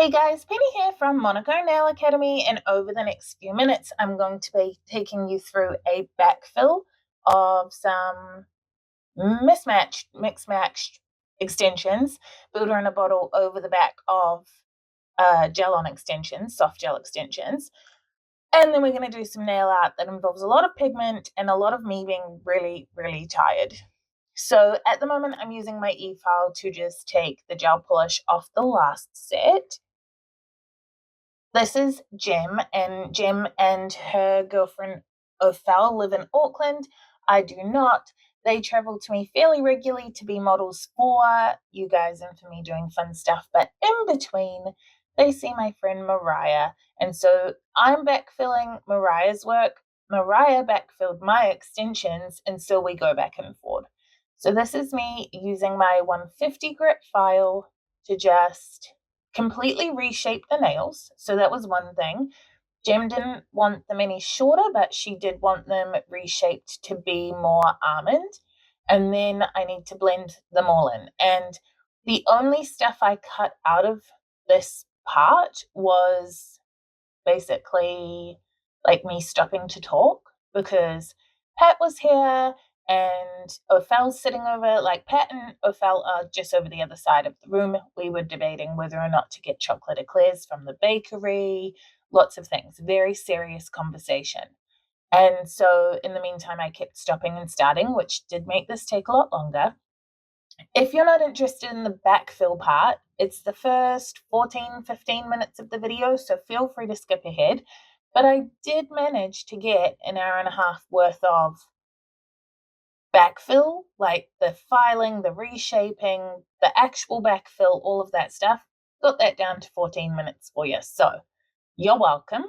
Hey guys, Penny here from Monaco Nail Academy, and over the next few minutes, I'm going to be taking you through a backfill of some mixed matched extensions, builder in a bottle over the back of gel-on extensions, soft gel extensions. And then we're going to do some nail art that involves a lot of pigment and a lot of me being really, really tired. So at the moment, I'm using my e-file to just take the gel polish off the last set. This is Jem and her girlfriend Ophel live in Auckland. I do not. They travel to me fairly regularly to be models for you guys and for me doing fun stuff. But in between, they see my friend Mariah. And so I'm backfilling Mariah's work. Mariah backfilled my extensions, and so we go back and forth. So this is me using my 150 grit file to just completely reshape the nails. So that was one thing. Jem didn't want them any shorter, but she did want them reshaped to be more almond. And then I need to blend them all in. And the only stuff I cut out of this part was basically like me stopping to talk, because Pat was here and Ophel's sitting over, like Pat and Ophel are just over the other side of the room. We were debating whether or not to get chocolate eclairs from the bakery, lots of things, very serious conversation. And so in the meantime, I kept stopping and starting, which did make this take a lot longer. If you're not interested in the backfill part, it's the first 14-15 minutes of the video, so feel free to skip ahead. But I did manage to get an hour and a half worth of backfill, like the filing, the reshaping, the actual backfill, all of that stuff. Got that down to 14 minutes for you. So you're welcome.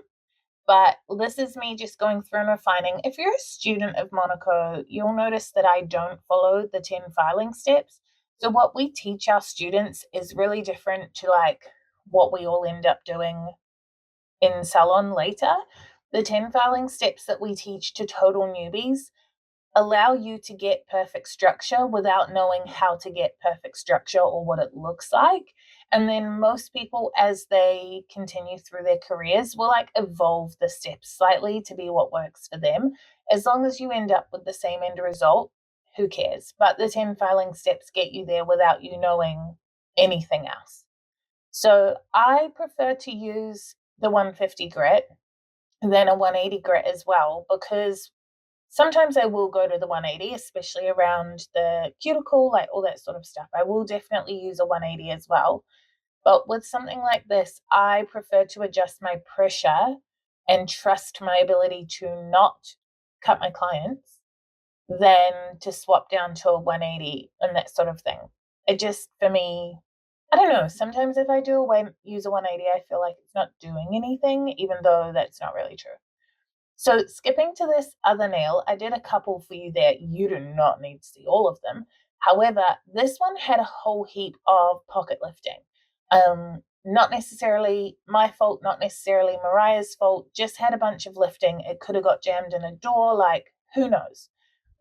But this is me just going through and refining. If you're a student of Monaco, you'll notice that I don't follow the 10 filing steps. So what we teach our students is really different to like what we all end up doing in salon later. The 10 filing steps that we teach to total newbies allow you to get perfect structure without knowing how to get perfect structure or what it looks like. And then most people, as they continue through their careers, will like evolve the steps slightly to be what works for them. As long as you end up with the same end result, who cares? But the 10 filing steps get you there without you knowing anything else. So I prefer to use the 150 grit than a 180 grit as well, because sometimes I will go to the 180, especially around the cuticle, like all that sort of stuff. I will definitely use a 180 as well. But with something like this, I prefer to adjust my pressure and trust my ability to not cut my clients than to swap down to a 180 and that sort of thing. It just, for me, I don't know. Sometimes if I use a 180, I feel like it's not doing anything, even though that's not really true. So skipping to this other nail, I did a couple for you there. You do not need to see all of them. However, this one had a whole heap of pocket lifting. Not necessarily my fault, not necessarily Mariah's fault, just had a bunch of lifting. It could have got jammed in a door, like who knows.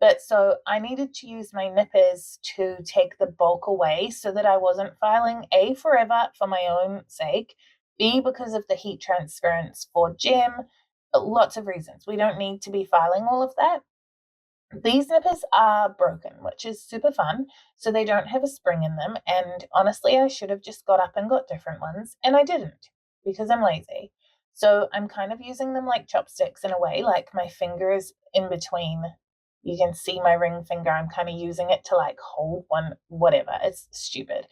But so I needed to use my nippers to take the bulk away so that I wasn't filing A, forever for my own sake, B, because of the heat transference for Jem, lots of reasons. We don't need to be filing all of that. These nippers are broken, which is super fun, so they don't have a spring in them, and honestly, I should have just got up and got different ones, and I didn't, because I'm lazy. So I'm kind of using them like chopsticks in a way, like my finger is in between. You can see my ring finger. I'm kind of using it to like hold one, whatever. It's stupid.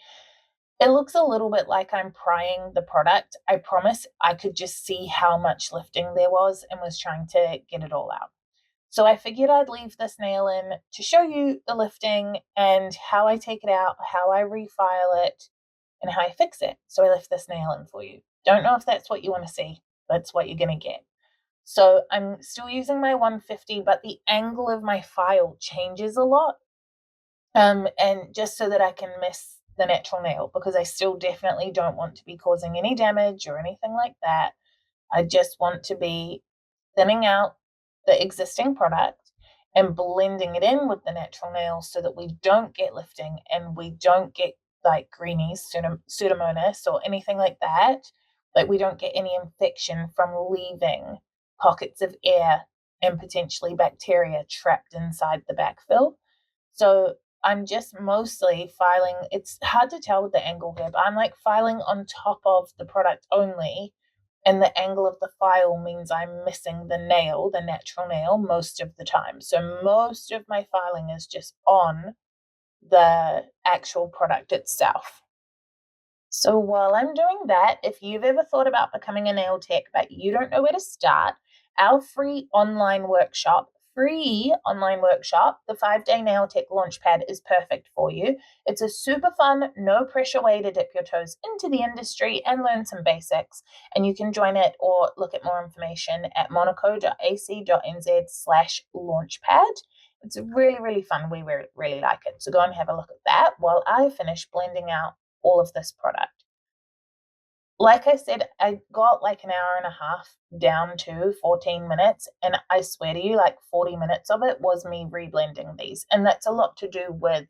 It looks a little bit like I'm prying the product. I promise I could just see how much lifting there was and was trying to get it all out. So I figured I'd leave this nail in to show you the lifting and how I take it out, how I refile it, and how I fix it. So I left this nail in for you. Don't know if that's what you want to see. That's what you're going to get. So I'm still using my 150, but the angle of my file changes a lot. And just so that I can miss the natural nail, because I still definitely don't want to be causing any damage or anything like that. I just want to be thinning out the existing product and blending it in with the natural nail so that we don't get lifting and we don't get like greenies, pseudomonas, or anything like that. Like we don't get any infection from leaving pockets of air and potentially bacteria trapped inside the backfill. So I'm just mostly filing. It's hard to tell with the angle here, but I'm like filing on top of the product only. And the angle of the file means I'm missing the nail, the natural nail, most of the time. So most of my filing is just on the actual product itself. So while I'm doing that, if you've ever thought about becoming a nail tech but you don't know where to start, our free online workshop, the 5-day nail tech launchpad, is perfect for you. It's a super fun, no pressure way to dip your toes into the industry and learn some basics. And you can join it or look at more information at monaco.ac.nz/launchpad. It's really, really fun. We really like it. So go and have a look at that while I finish blending out all of this product. Like I said, I got like an hour and a half down to 14 minutes, and I swear to you, like 40 minutes of it was me reblending these. And that's a lot to do with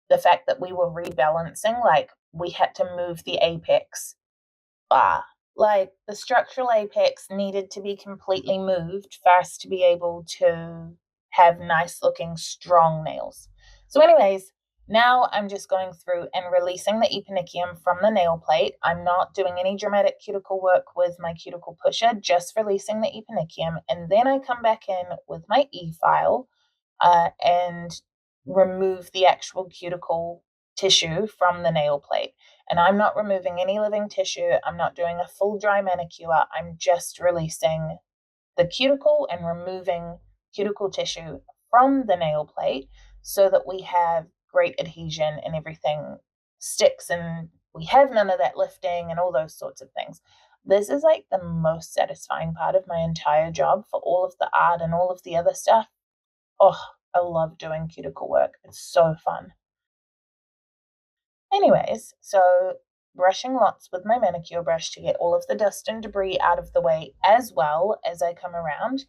the fact that we were rebalancing, like we had to move the apex. Like the structural apex needed to be completely moved for us to be able to have nice looking strong nails. So anyways, now I'm just going through and releasing the eponychium from the nail plate. I'm not doing any dramatic cuticle work with my cuticle pusher, just releasing the eponychium. And then I come back in with my e-file and remove the actual cuticle tissue from the nail plate. And I'm not removing any living tissue. I'm not doing a full dry manicure. I'm just releasing the cuticle and removing cuticle tissue from the nail plate so that we have great adhesion and everything sticks and we have none of that lifting and all those sorts of things. This is like the most satisfying part of my entire job for all of the art and all of the other stuff. Oh, I love doing cuticle work. It's so fun. Anyways, so brushing lots with my manicure brush to get all of the dust and debris out of the way as well as I come around.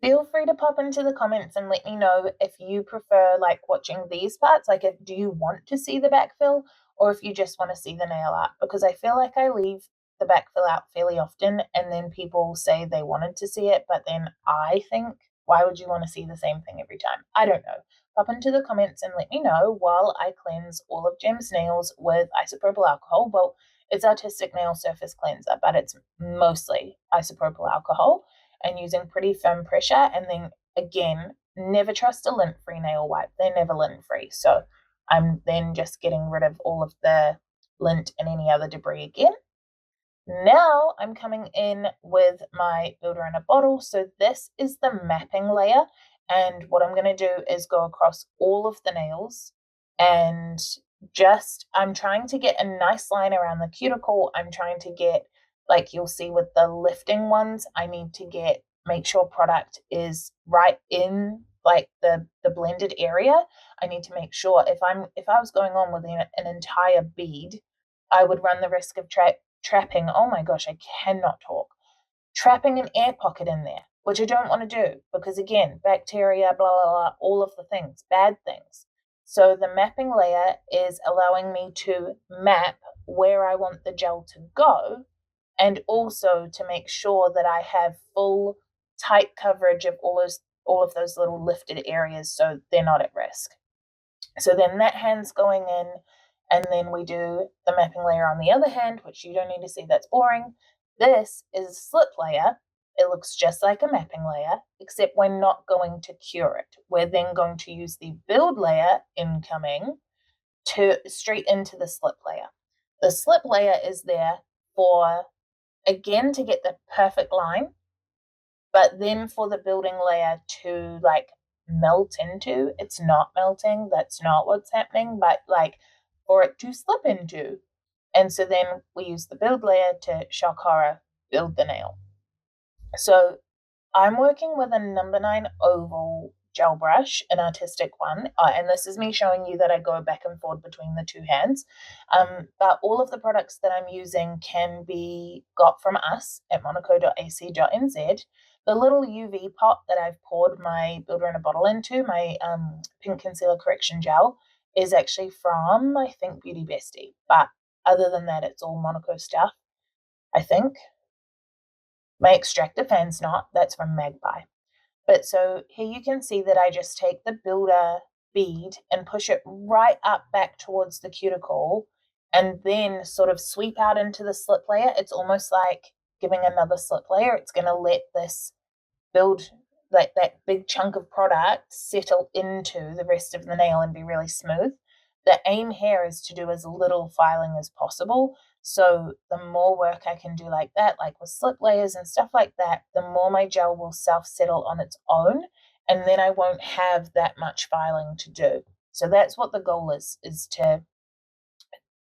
Feel free to pop into the comments and let me know if you prefer like watching these parts, like if do you want to see the backfill or if you just want to see the nail art, because I feel like I leave the backfill out fairly often and then people say they wanted to see it, but then I think, why would you want to see the same thing every time? I don't know. Pop into the comments and let me know while I cleanse all of Jem's nails with isopropyl alcohol. Well, it's Artistic Nail Surface Cleanser, but it's mostly isopropyl alcohol and using pretty firm pressure. And then again, never trust a lint-free nail wipe. They're never lint-free. So I'm then just getting rid of all of the lint and any other debris again. Now I'm coming in with my builder in a bottle. So this is the mapping layer. And what I'm going to do is go across all of the nails and just, I'm trying to get a nice line around the cuticle. I'm trying to get, like you'll see with the lifting ones, I need to make sure product is right in like the blended area. I need to make sure if I was going on with an entire bead, I would run the risk of trapping, oh my gosh, I cannot talk, trapping an air pocket in there, which I don't want to do because again, bacteria, blah, blah, blah, all of the things, bad things. So the mapping layer is allowing me to map where I want the gel to go and also to make sure that I have full tight coverage of all of those little lifted areas so they're not at risk. So then that hand's going in, and then we do the mapping layer on the other hand, which you don't need to see, that's boring. This is a slip layer. It looks just like a mapping layer, except we're not going to cure it. We're then going to use the build layer incoming to straight into the slip layer. The slip layer is there for, again, to get the perfect line, but then for the building layer to like melt into. It's not melting, that's not what's happening, but like for it to slip into. And so then we use the build layer to shock horror build the nail. So I'm working with a number 9 oval gel brush, an artistic one, and this is me showing you that I go back and forth between the two hands. But all of the products that I'm using can be got from us at monaco.ac.nz. The little UV pot that I've poured my Builder in a Bottle into, my Pink Concealer Correction Gel, is actually from, I think, Beauty Bestie. But other than that, it's all Monaco stuff, I think. My extractor fan's not. That's from Magpie. But so here you can see that I just take the builder bead and push it right up back towards the cuticle and then sort of sweep out into the slip layer. It's almost like giving another slip layer. It's going to let this build, like that big chunk of product, settle into the rest of the nail and be really smooth. The aim here is to do as little filing as possible. So the more work I can do like that, like with slip layers and stuff like that, the more my gel will self-settle on its own, and then I won't have that much filing to do. So that's what the goal is to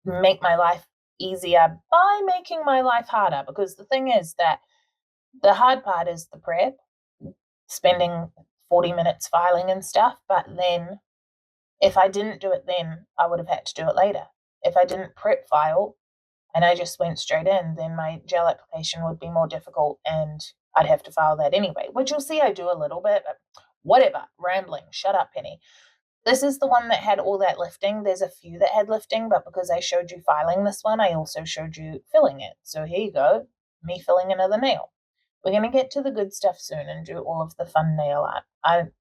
make my life easier by making my life harder. Because the thing is that the hard part is the prep, spending 40 minutes filing and stuff, but then if I didn't do it then, I would have had to do it later. If I didn't prep file and I just went straight in, then my gel application would be more difficult and I'd have to file that anyway, which you'll see I do a little bit, but whatever, rambling, shut up, Penny. This is the one that had all that lifting. There's a few that had lifting, but because I showed you filing this one, I also showed you filling it. So here you go, me filling another nail. We're going to get to the good stuff soon and do all of the fun nail art.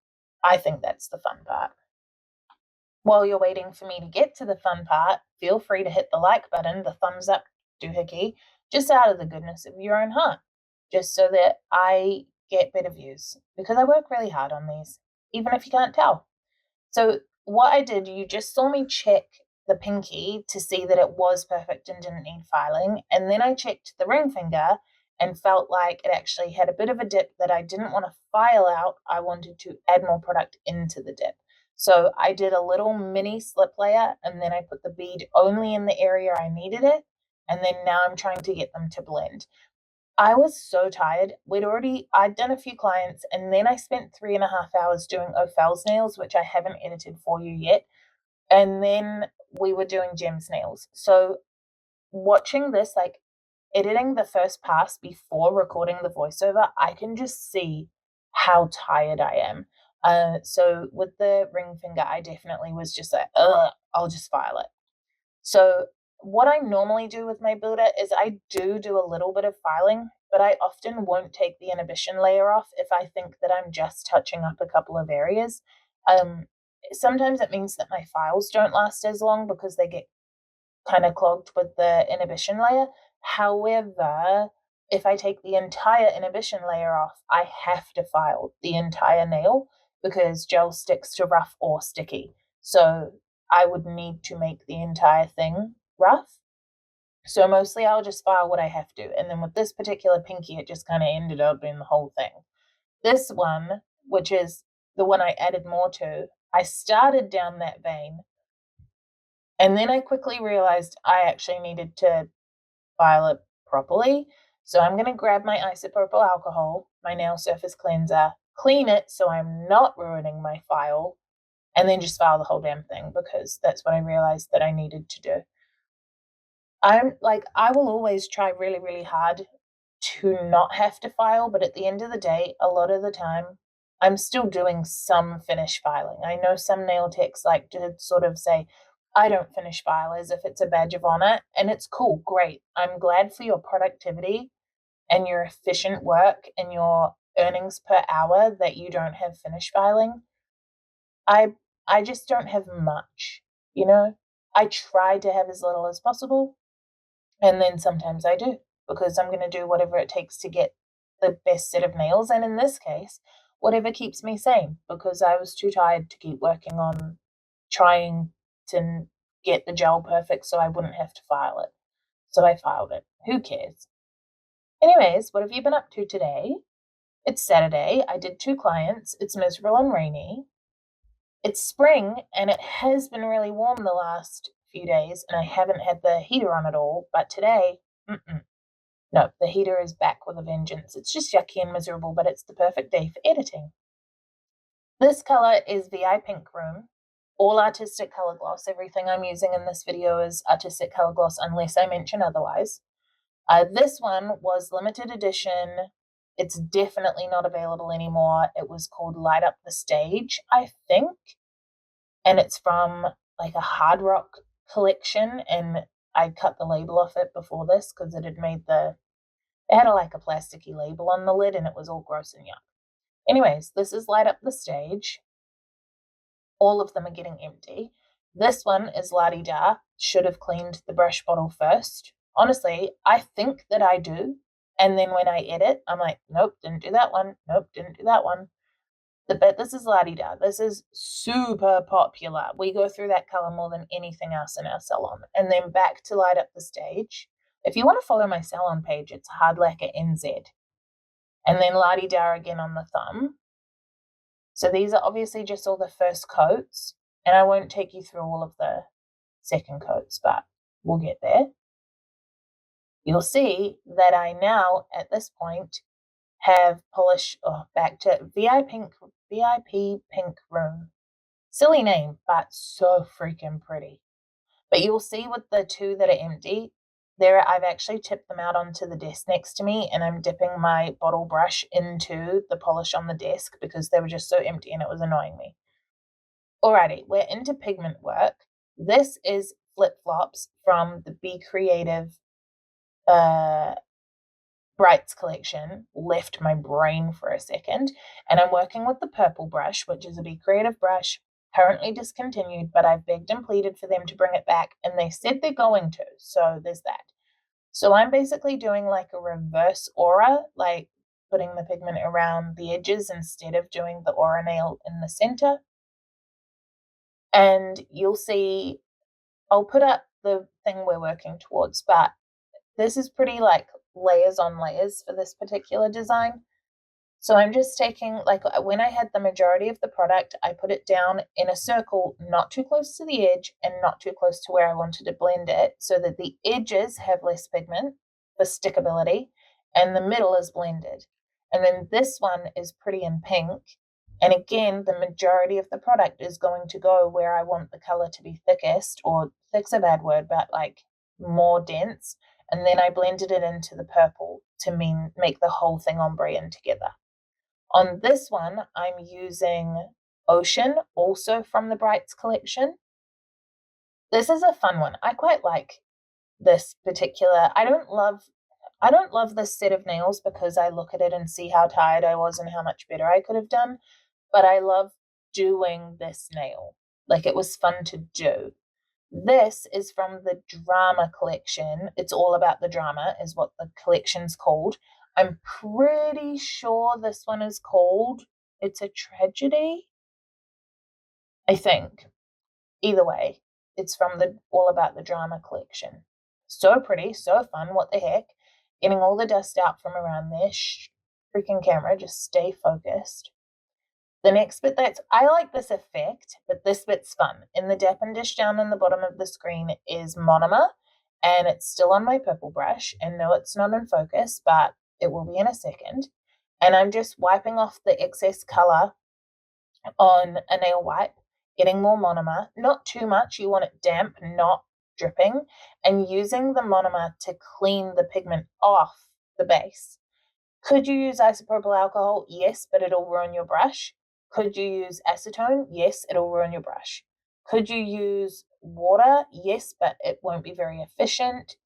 I think that's the fun part. While you're waiting for me to get to the fun part, feel free to hit the like button, the thumbs up doohickey, just out of the goodness of your own heart, just so that I get better views, because I work really hard on these, even if you can't tell. So what I did, you just saw me check the pinky to see that it was perfect and didn't need filing, and then I checked the ring finger and felt like it actually had a bit of a dip that I didn't want to file out. I wanted to add more product into the dip. So I did a little mini slip layer, and then I put the bead only in the area I needed it, and then now I'm trying to get them to blend. I was so tired. I'd done a few clients, and then I spent 3.5 hours doing Ophel's nails, which I haven't edited for you yet. And then we were doing Gem's nails. So watching this, like editing the first pass before recording the voiceover, I can just see how tired I am. So with the ring finger, I definitely was just like, I'll just file it. So what I normally do with my builder is I do a little bit of filing, but I often won't take the inhibition layer off if I think that I'm just touching up a couple of areas. Sometimes it means that my files don't last as long because they get kind of clogged with the inhibition layer. However, if I take the entire inhibition layer off, I have to file the entire nail because gel sticks to rough or sticky. So I would need to make the entire thing rough. So mostly I'll just file what I have to. And then with this particular pinky, it just kind of ended up being the whole thing. This one, which is the one I added more to, I started down that vein. And then I quickly realized I actually needed to file it properly. So I'm going to grab my isopropyl alcohol, my nail surface cleanser, clean it so I'm not ruining my file, and then just file the whole damn thing because that's what I realized that I needed to do. I will always try really, really hard to not have to file, but at the end of the day, a lot of the time, I'm still doing some finish filing. I know some nail techs like to sort of say, I don't finish file as if it's a badge of honor, and it's cool, great. I'm glad for your productivity and your efficient work and your earnings per hour that you don't have finish filing. I just don't have much, you know? I try to have as little as possible, and then sometimes I do, because I'm going to do whatever it takes to get the best set of nails, and in this case, whatever keeps me sane, because I was too tired to keep working on trying to get the gel perfect so I wouldn't have to file it. So I filed it. Who cares? Anyways, what have you been up to today? It's Saturday. I did 2 clients. It's miserable and rainy. It's spring, and it has been really warm the last few days, and I haven't had the heater on at all. But today, no, the heater is back with a vengeance. It's just yucky and miserable, but it's the perfect day for editing. This color is VI Pink Room. All artistic color gloss. Everything I'm using in this video is artistic color gloss unless I mention otherwise. This one was limited edition It's definitely not available anymore. It was called Light Up the Stage, I think. And it's from like a hard rock collection. And I cut the label off it before this because it had it had like a plasticky label on the lid and it was all gross and yuck. Anyways, this is Light Up the Stage. All of them are getting empty. This one is la-di-da. Should have cleaned the brush bottle first. Honestly, I think that I do. And then when I edit, I'm like, nope, didn't do that one. Nope, didn't do that one. This is la-di-da. This is super popular. We go through that color more than anything else in our salon. And then back to Light Up the Stage. If you want to follow my salon page, it's Hard Lacquer NZ. And then la-di-da again on the thumb. So these are obviously just all the first coats, and I won't take you through all of the second coats, but we'll get there. You'll see that I now, at this point, have polished back to VIP Pink Room. Silly name, but so freaking pretty. But you'll see with the two that are empty, I've actually tipped them out onto the desk next to me, and I'm dipping my bottle brush into the polish on the desk because they were just so empty and it was annoying me. Alrighty, we're into pigment work. This is Flip Flops from the Be Creative Brights collection. Left my brain for a second. And I'm working with the purple brush, which is a Be Creative brush, currently discontinued, but I've begged and pleaded for them to bring it back, and they said they're going to, so there's that. So I'm basically doing like a reverse aura, like putting the pigment around the edges instead of doing the aura nail in the center. And you'll see, I'll put up the thing we're working towards, but this is pretty like layers on layers for this particular design. So I'm just taking, like when I had the majority of the product, I put it down in a circle, not too close to the edge and not too close to where I wanted to blend it, so that the edges have less pigment for stickability and the middle is blended. And then this one is pretty in pink. And again, the majority of the product is going to go where I want the color to be thickest, or thick's a bad word, but like more dense. And then I blended it into the purple to make the whole thing ombre in together. On this one, I'm using Ocean, also from the Brights collection. This is a fun one. I quite like this particular. I don't love this set of nails because I look at it and see how tired I was and how much better I could have done, but I love doing this nail. Like, it was fun to do. This is from the Drama collection. It's All About the Drama is what the collection's called. I'm pretty sure this one is called It's a Tragedy, I think. Either way, it's from the All About the Drama collection. So pretty, so fun, what the heck. Getting all the dust out from around there. Freaking camera, just stay focused. The next bit I like this effect, but this bit's fun. In the dap and dish down on the bottom of the screen is monomer, and it's still on my purple brush. And no, it's not in focus, but it will be in a second. And I'm just wiping off the excess color on a nail wipe, getting more monomer. Not too much, you want it damp, not dripping, and using the monomer to clean the pigment off the base. Could you use isopropyl alcohol? Yes, but it'll ruin your brush. Could you use acetone? Yes, it'll ruin your brush. Could you use water? Yes, but it won't be very efficient.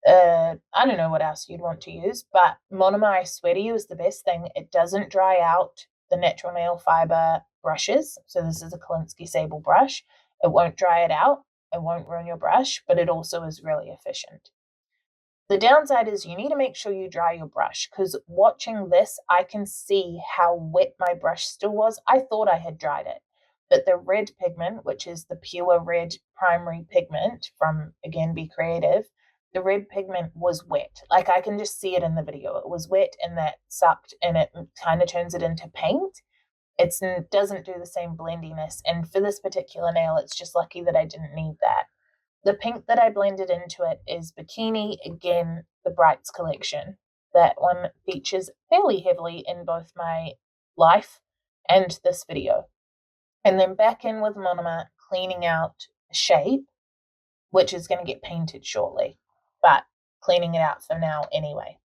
I don't know what else you'd want to use, but monomer, I swear to you, is the best thing. It doesn't dry out the natural nail fiber brushes. So this is a Kolinsky Sable brush. It won't dry it out. It won't ruin your brush, but it also is really efficient. The downside is you need to make sure you dry your brush, because watching this, I can see how wet my brush still was. I thought I had dried it, but the red pigment, which is the pure red primary pigment from, again, Be Creative, the red pigment was wet. Like, I can just see it in the video. It was wet, and that sucked, and it kind of turns it into paint. It doesn't do the same blendiness, and for this particular nail, it's just lucky that I didn't need that. The pink that I blended into it is Bikini, again, the Brights collection. That one features fairly heavily in both my life and this video. And then back in with monomer, cleaning out Shape, which is going to get painted shortly, but cleaning it out for now anyway.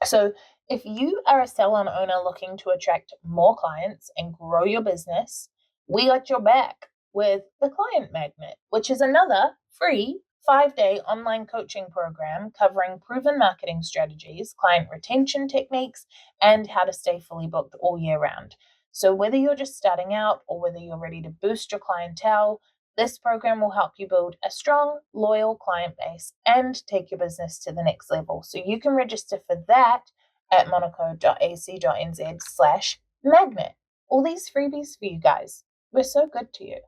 So if you are a salon owner looking to attract more clients and grow your business, we got your back with the Client Magnet, which is another free 5-day online coaching program covering proven marketing strategies, client retention techniques, and how to stay fully booked all year round. So whether you're just starting out or whether you're ready to boost your clientele, this program will help you build a strong, loyal client base and take your business to the next level. So you can register for that at monaco.ac.nz/magnet. All these freebies for you guys. We're so good to you.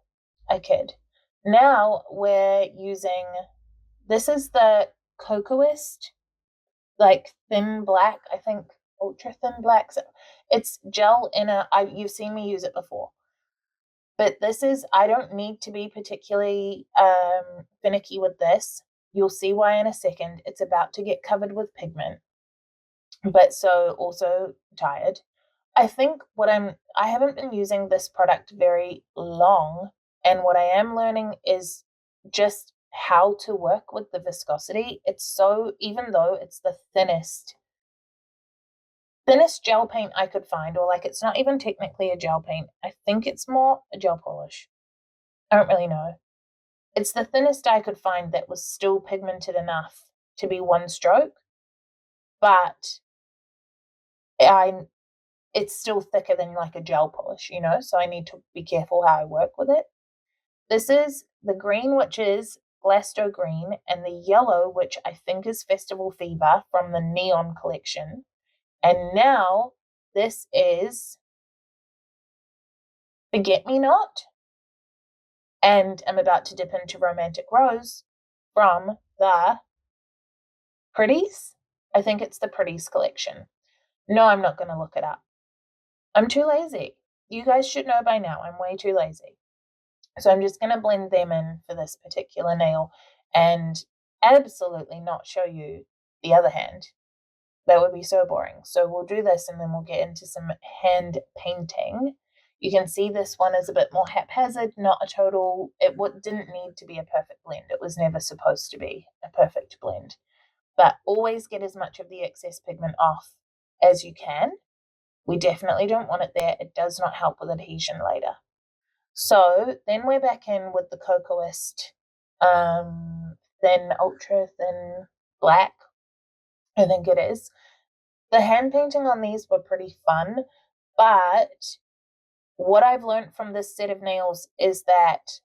I kid. Now we're using, this is the Cocoist, like thin black, I think ultra thin black. So it's gel in you've seen me use it before. But this is, I don't need to be particularly finicky with this. You'll see why in a second. It's about to get covered with pigment, but so also tired. I think I haven't been using this product very long, and what I am learning is just how to work with the viscosity. Even though it's the thinnest gel paint I could find, or like it's not even technically a gel paint. I think it's more a gel polish. I don't really know. It's the thinnest I could find that was still pigmented enough to be one stroke, but it's still thicker than like a gel polish, so I need to be careful how I work with it. This is the green, which is Glasto Green, and the yellow, which I think is Festival Fever from the Neon collection. And now this is Forget Me Not, and I'm about to dip into Romantic Rose from the Pretties. I think it's the Pretties collection. No, I'm not going to look it up. I'm too lazy. You guys should know by now, I'm way too lazy. So I'm just going to blend them in for this particular nail and absolutely not show you the other hand. That would be so boring. So we'll do this and then we'll get into some hand painting. You can see this one is a bit more haphazard, not a total, didn't need to be a perfect blend. It was never supposed to be a perfect blend. But always get as much of the excess pigment off as you can. We definitely don't want it there. It does not help with adhesion later. So then we're back in with the Cocoist thin, ultra thin black, I think it is. The hand painting on these were pretty fun, but what I've learned from this set of nails is that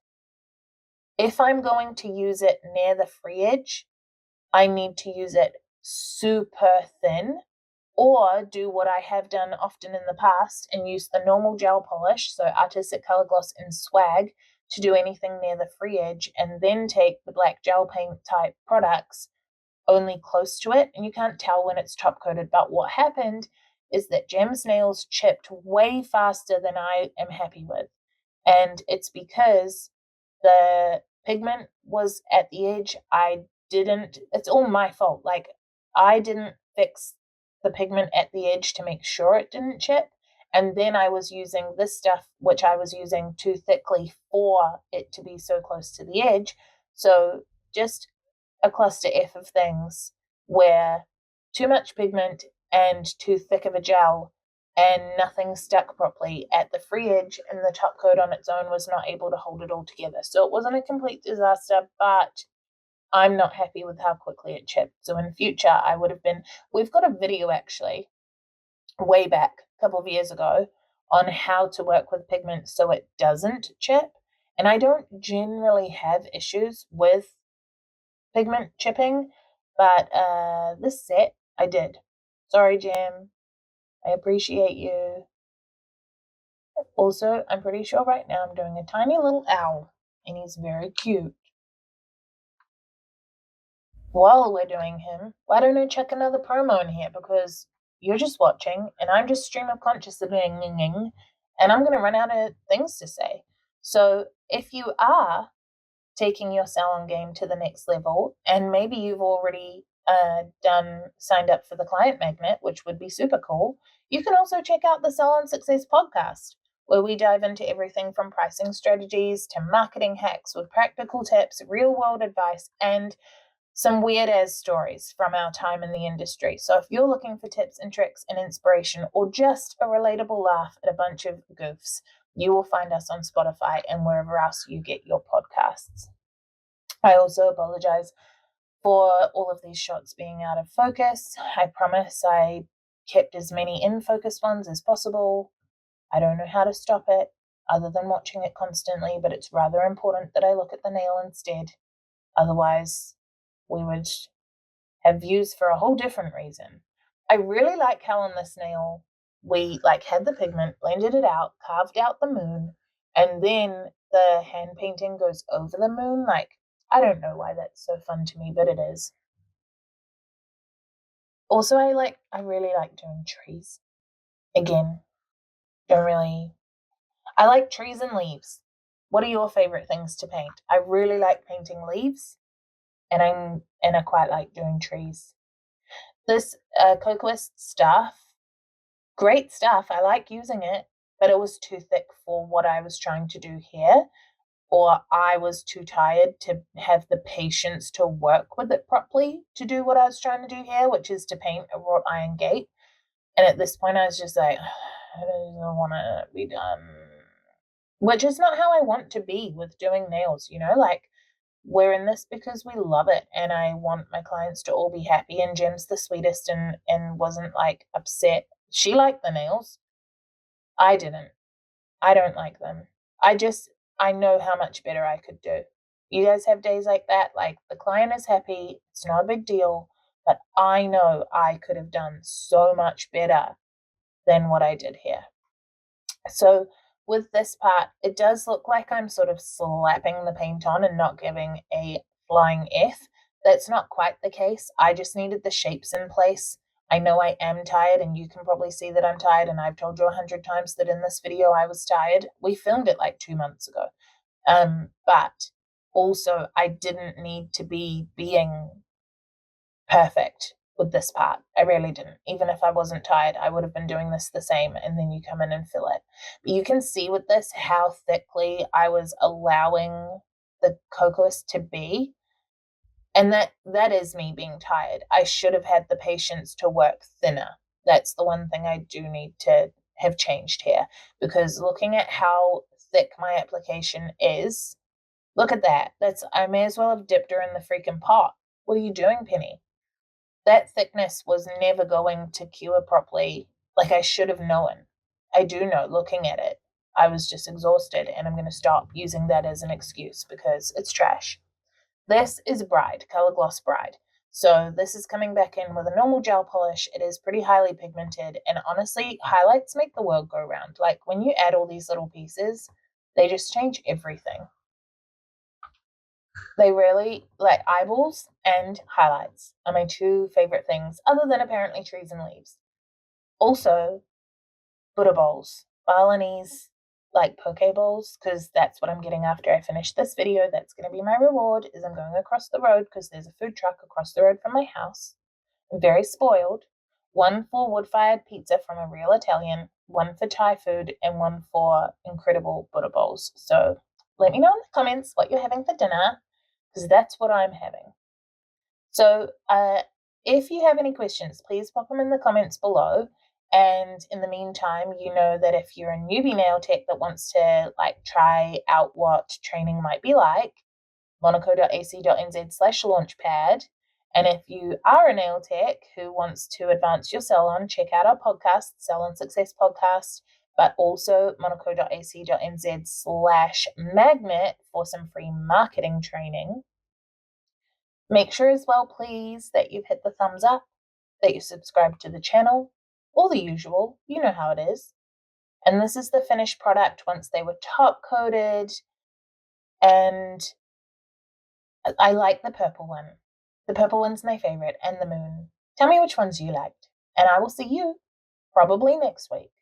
if I'm going to use it near the free edge, I need to use it super thin, or do what I have done often in the past and use the normal gel polish, so Artistic Color Gloss and Swag, to do anything near the free edge, and then take the black gel paint type products only close to it. And you can't tell when it's top coated, but what happened is that Gem's nails chipped way faster than I am happy with. And it's because the pigment was at the edge. It's all my fault. Like, I didn't fix the pigment at the edge to make sure it didn't chip. And then I was using this stuff, which I was using too thickly for it to be so close to the edge. So just a cluster F of things where too much pigment and too thick of a gel and nothing stuck properly at the free edge, and the top coat on its own was not able to hold it all together. So it wasn't a complete disaster, but I'm not happy with how quickly it chipped. So in future, we've got a video actually way back a couple of years ago on how to work with pigment so it doesn't chip. And I don't generally have issues with pigment chipping, but this set I did. Sorry, Jim. I appreciate you. Also, I'm pretty sure right now I'm doing a tiny little owl, and he's very cute. While we're doing him, why don't I check another promo in here, because you're just watching and I'm just stream of consciousness and I'm going to run out of things to say. So if you are taking your salon game to the next level, and maybe you've already signed up for the Client Magnet, which would be super cool, you can also check out the Salon Success podcast, where we dive into everything from pricing strategies to marketing hacks with practical tips, real world advice, and some weird as stories from our time in the industry. So if you're looking for tips and tricks and inspiration, or just a relatable laugh at a bunch of goofs, you will find us on Spotify and wherever else you get your podcasts. I also apologize for all of these shots being out of focus. I promise I kept as many in focus ones as possible. I don't know how to stop it other than watching it constantly, but it's rather important that I look at the nail instead. Otherwise, we would have views for a whole different reason. I really like how on this nail we had the pigment, blended it out, carved out the moon, and then the hand painting goes over the moon. I don't know why that's so fun to me, but it is. Also, I really like doing trees. Again, I like trees and leaves. What are your favorite things to paint? I really like painting leaves, and I quite like doing trees. This Cocoist stuff, great stuff. I like using it, but it was too thick for what I was trying to do here, or I was too tired to have the patience to work with it properly to do what I was trying to do here, which is to paint a wrought iron gate. And at this point, I was just like, I don't want to be done. Which is not how I want to be with doing nails, we're in this because we love it, and I want my clients to all be happy, and Jim's the sweetest and wasn't upset. She liked the nails. I didn't. I don't like them. I know how much better I could do. You guys have days like that, the client is happy, it's not a big deal, but I know I could have done so much better than what I did here. So with this part, it does look like I'm sort of slapping the paint on and not giving a flying F. That's not quite the case. I just needed the shapes in place. I know I am tired, and you can probably see that I'm tired, and I've told you 100 times that in this video I was tired. We filmed it 2 months ago. But also I didn't need to be being perfect with this part. I really didn't. Even if I wasn't tired, I would have been doing this the same, and then you come in and fill it. But you can see with this how thickly I was allowing the Cocoist to be. And that is me being tired. I should have had the patience to work thinner. That's the one thing I do need to have changed here, because looking at how thick my application is, look at that. I may as well have dipped her in the freaking pot. What are you doing, Penny? That thickness was never going to cure properly. I should have known. I do know, looking at it. I was just exhausted, and I'm going to stop using that as an excuse because it's trash. This is Bride, Color Gloss Bride. So this is coming back in with a normal gel polish. It is pretty highly pigmented, and honestly, highlights make the world go round. When you add all these little pieces, they just change everything. They really, eyeballs and highlights are my two favorite things, other than apparently trees and leaves. Also, Buddha bowls, Balinese, poke bowls, because that's what I'm getting after I finish this video. That's going to be my reward, is I'm going across the road because there's a food truck across the road from my house. I'm very spoiled. One for wood-fired pizza from a real Italian, one for Thai food, and one for incredible Buddha bowls. So let me know in the comments what you're having for dinner, because that's what I'm having. So if you have any questions, please pop them in the comments below. And in the meantime, you know that if you're a newbie nail tech that wants to try out what training might be like, monaco.ac.nz/launchpad. And if you are a nail tech who wants to advance your salon, check out our podcast, Salon Success Podcast, but also monaco.ac.nz/magnet for some free marketing training. Make sure as well, please, that you've hit the thumbs up, that you subscribe to the channel, all the usual, you know how it is. And this is the finished product once they were top coated, and I like the purple one. The purple one's my favorite, and the moon. Tell me which ones you liked, and I will see you probably next week.